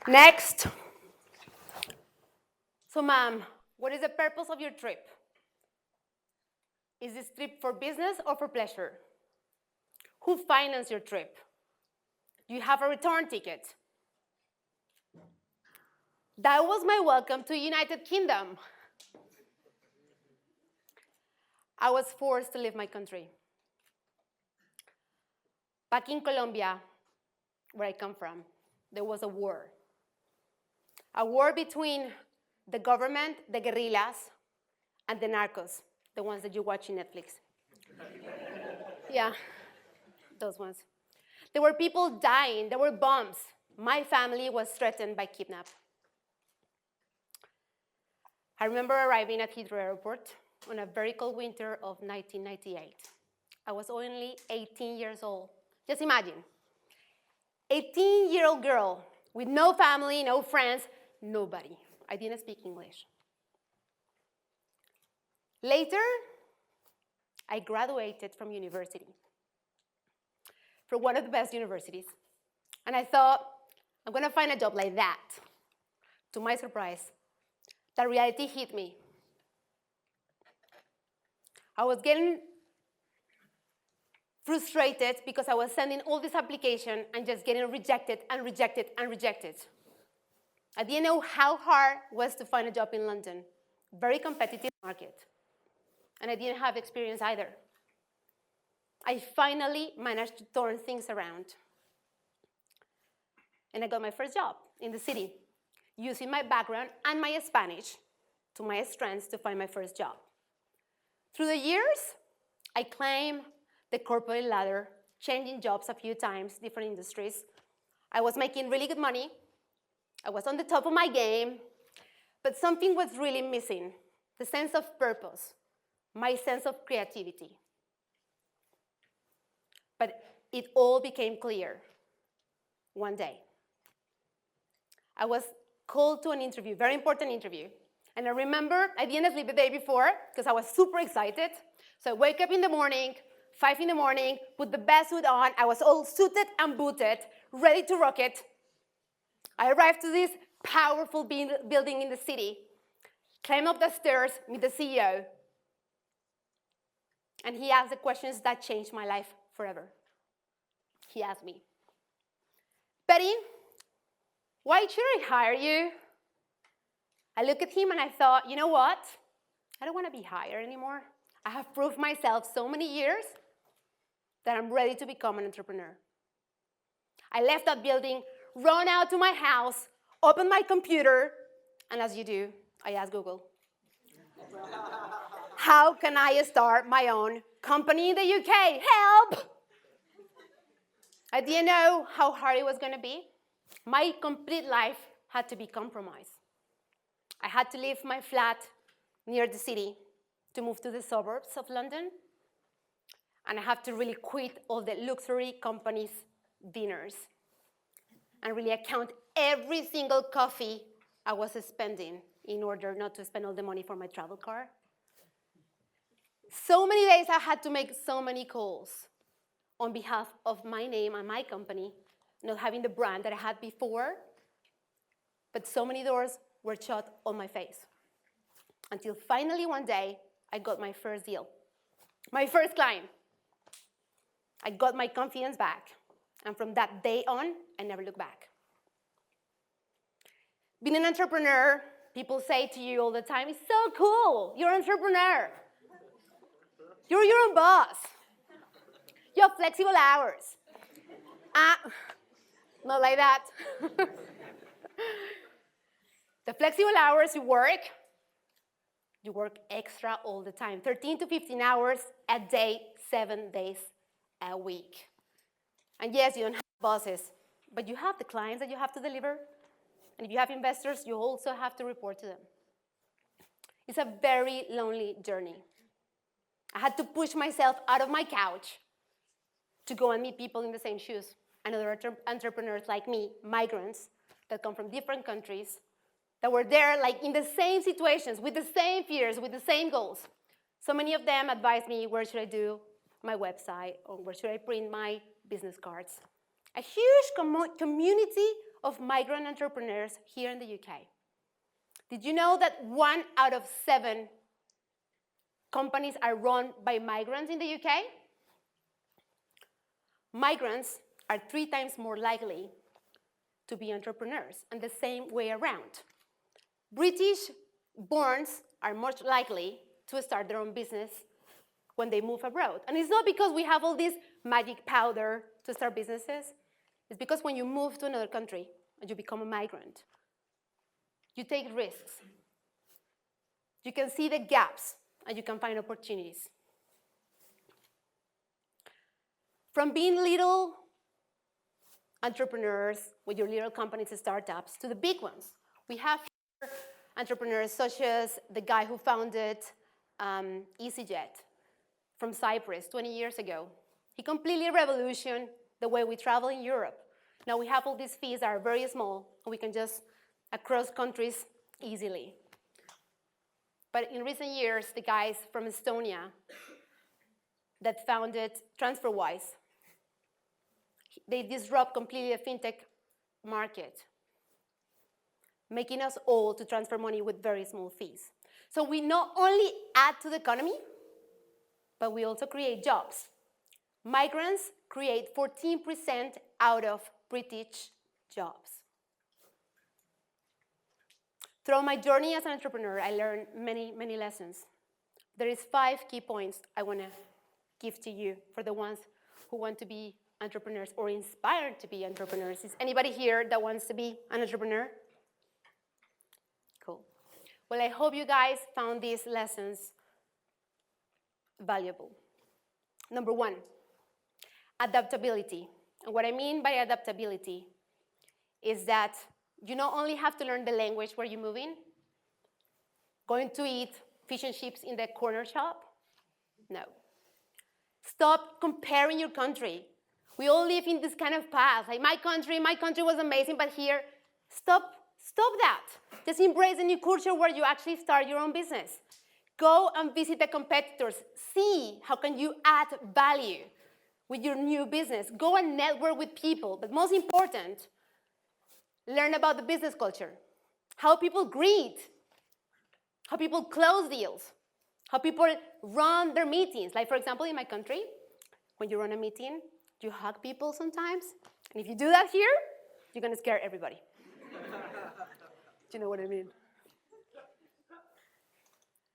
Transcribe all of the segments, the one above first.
Next. So, ma'am, what is the purpose of your trip? Is this trip for business or for pleasure? Who financed your trip? Do you have a return ticket? That was my welcome to United Kingdom. I was forced to leave my country. Back in Colombia, where I come from, there was a war. A war between the government, the guerrillas, and the narcos, the ones that you watch in Netflix. Yeah, those ones. There were people dying, there were bombs. My family was threatened by kidnap. I remember arriving at Heathrow Airport on a very cold winter of 1998. I was only 18 years old. Just imagine, 18-year-old girl with no family, no friends, nobody. I didn't speak English. Later, I graduated from university, from one of the best universities. And I thought, I'm going to find a job like that. To my surprise, that reality hit me. I was getting frustrated because I was sending all this application and just getting rejected and rejected and rejected. I didn't know how hard it was to find a job in London. Very competitive market. And I didn't have experience either. I finally managed to turn things around. And I got my first job in the city, using my background and my Spanish to my strengths to find my first job. Through the years, I climbed the corporate ladder, changing jobs a few times, different industries. I was making really good money. I was on the top of my game, but something was really missing, the sense of purpose, my sense of creativity. But it all became clear one day. I was called to an interview, very important interview. And I remember I didn't sleep the day before because I was super excited. So I wake up in the morning, 5 in the morning, put the best suit on. I was all suited and booted, ready to rock it. I arrived to this powerful building in the city, climb up the stairs, meet the CEO. And he asked the questions that changed my life forever. He asked me, Betty, why should I hire you? I looked at him and I thought, you know what? I don't want to be hired anymore. I have proved myself so many years that I'm ready to become an entrepreneur. I left that building, ran out to my house, opened my computer, and as you do, I asked Google, how can I start my own company in the UK? Help! I didn't know how hard it was going to be. My complete life had to be compromised. I had to leave my flat near the city to move to the suburbs of London. And I had to really quit all the luxury companies' dinners and really account every single coffee I was spending in order not to spend all the money for my travel car. So many days I had to make so many calls on behalf of my name and my company, not having the brand that I had before, but so many doors were shut on my face. Until finally one day, I got my first deal, my first client. I got my confidence back, and from that day on, I never looked back. Being an entrepreneur, people say to you all the time, it's so cool, you're an entrepreneur. You're your own boss. You have flexible hours. Not like that. The flexible hours you work extra all the time, 13 to 15 hours a day, 7 days a week. And yes, you don't have bosses, but you have the clients that you have to deliver. And if you have investors, you also have to report to them. It's a very lonely journey. I had to push myself out of my couch to go and meet people in the same shoes, and other entrepreneurs like me, migrants that come from different countries, that were there like in the same situations, with the same fears, with the same goals. So many of them advised me, where should I do my website, or where should I print my business cards? A huge community of migrant entrepreneurs here in the UK. Did you know that 1 out of 7 companies are run by migrants in the UK? Migrants are 3 times more likely to be entrepreneurs, and the same way around. British-borns are much likely to start their own business when they move abroad. And it's not because we have all this magic powder to start businesses. It's because when you move to another country and you become a migrant, you take risks. You can see the gaps and you can find opportunities. From being little entrepreneurs with your little companies and startups to the big ones. We have here entrepreneurs such as the guy who founded EasyJet from Cyprus 20 years ago. He completely revolutionized the way we travel in Europe. Now we have all these fees that are very small, and we can just across countries easily. But in recent years, the guys from Estonia that founded TransferWise, they disrupt completely the FinTech market, making us all to transfer money with very small fees. So we not only add to the economy, but we also create jobs. Migrants create 14% out of British jobs. Throughout my journey as an entrepreneur, I learned many, many lessons. There is 5 key points I want to give to you for the ones who want to be entrepreneurs or inspired to be entrepreneurs. Is anybody here that wants to be an entrepreneur? Cool. Well, I hope you guys found these lessons valuable. Number 1, adaptability. And what I mean by adaptability is that you not only have to learn the language where you're moving, going to eat fish and chips in the corner shop? No. Stop comparing your country. We all live in this kind of past. Like my country was amazing, but here, stop that. Just embrace the new culture where you actually start your own business. Go and visit the competitors. See how can you add value with your new business. Go and network with people. But most important, learn about the business culture. How people greet. How people close deals. How people run their meetings. Like, for example, in my country, when you run a meeting, you hug people sometimes. And if you do that here, you're going to scare everybody. Do you know what I mean?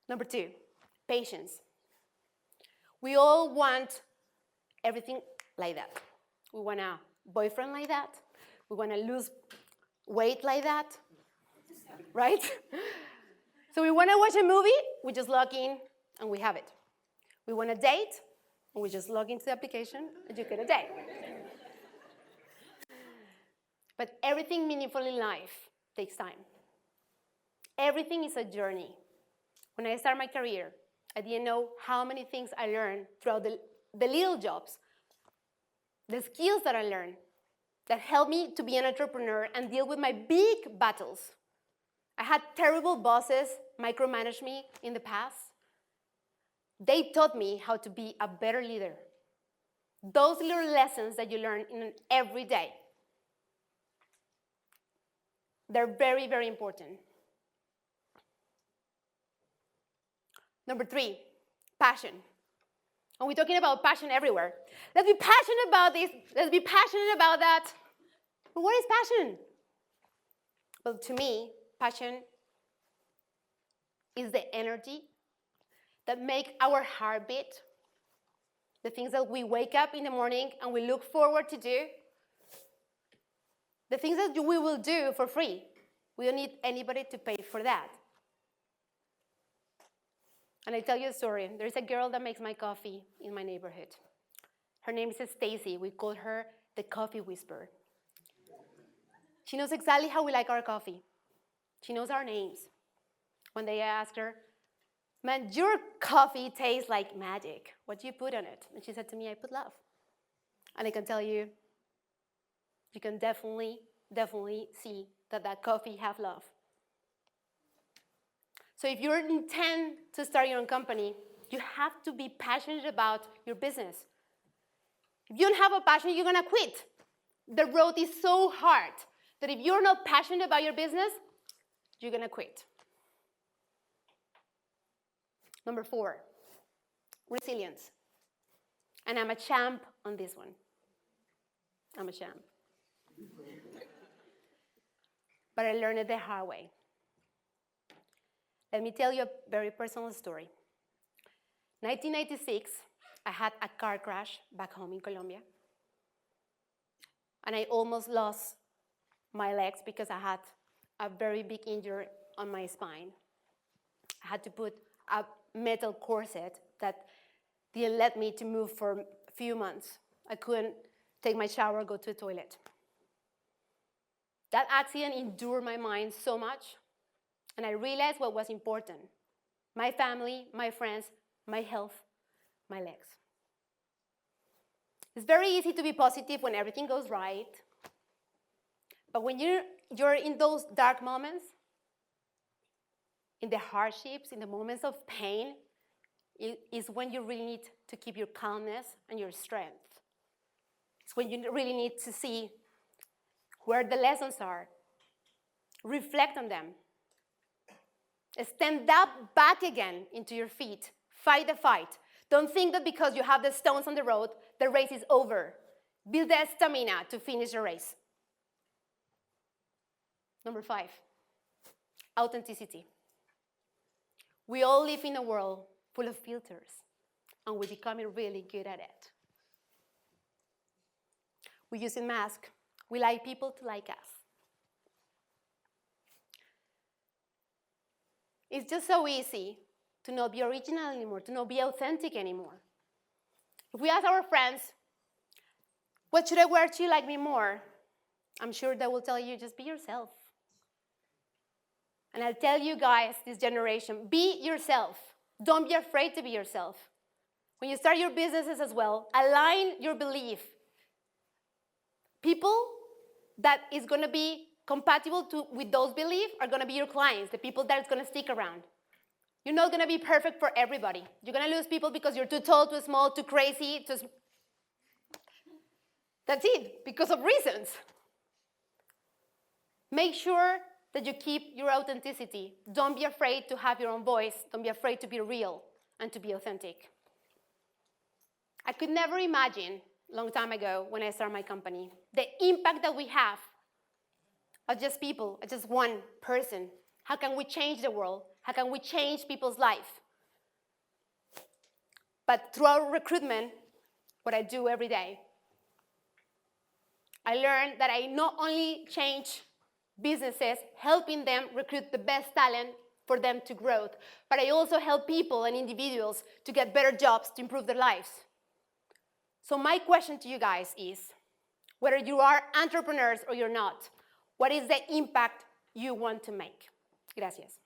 Number 2, patience. We all want everything like that. We want a boyfriend like that. We want to lose weight like that, right? So we want to watch a movie, we just log in and we have it. We want a date, and we just log into the application and you get a date. But everything meaningful in life takes time. Everything is a journey. When I started my career, I didn't know how many things I learned throughout the little jobs, the skills that I learned that helped me to be an entrepreneur and deal with my big battles. I had terrible bosses micromanage me in the past. They taught me how to be a better leader. Those little lessons that you learn in every day, they're very, very important. Number 3, passion. And we're talking about passion everywhere. Let's be passionate about this. Let's be passionate about that. But what is passion? Well, to me, passion is the energy that makes our heart beat, the things that we wake up in the morning and we look forward to do, the things that we will do for free. We don't need anybody to pay for that. And I tell you a story. There's a girl that makes my coffee in my neighborhood. Her name is Stacy. We call her the coffee whisperer. She knows exactly how we like our coffee. She knows our names. One day I asked her, man, your coffee tastes like magic. What do you put on it? And she said to me, I put love. And I can tell you, you can definitely see that coffee has love. So if you intend to start your own company, you have to be passionate about your business. If you don't have a passion, you're going to quit. The road is so hard. that if you're not passionate about your business, you're gonna quit. Number 4, resilience. And I'm a champ on this one. I'm a champ. But I learned it the hard way. Let me tell you a very personal story. 1996, I had a car crash back home in Colombia. And I almost lost my legs because I had a very big injury on my spine. I had to put a metal corset that didn't let me to move for a few months. I couldn't take my shower, go to the toilet. That accident endured my mind so much, and I realized what was important. My family, my friends, my health, my legs. It's very easy to be positive when everything goes right, but when you're in those dark moments, in the hardships, in the moments of pain, is when you really need to keep your calmness and your strength. It's when you really need to see where the lessons are, reflect on them, stand up back again into your feet, fight the fight. Don't think that because you have the stones on the road, the race is over. Build the stamina to finish the race. Number 5, authenticity. We all live in a world full of filters, and we're becoming really good at it. We use a mask. We like people to like us. It's just so easy to not be original anymore, to not be authentic anymore. If we ask our friends, what should I wear to like me more? I'm sure they will tell you, just be yourself. And I'll tell you guys, this generation, be yourself. Don't be afraid to be yourself. When you start your businesses as well, align your belief. People that is going to be compatible with those beliefs are going to be your clients, the people that is going to stick around. You're not going to be perfect for everybody. You're going to lose people because you're too tall, too small, too crazy. That's it, because of reasons. Make sure that you keep your authenticity. Don't be afraid to have your own voice. Don't be afraid to be real and to be authentic. I could never imagine, a long time ago when I started my company, the impact that we have as just people, as just one person. How can we change the world? How can we change people's life? But throughout recruitment, what I do every day, I learned that I not only change businesses, helping them recruit the best talent for them to grow, but I also help people and individuals to get better jobs to improve their lives. So my question to you guys is, whether you are entrepreneurs or you're not, what is the impact you want to make? Gracias.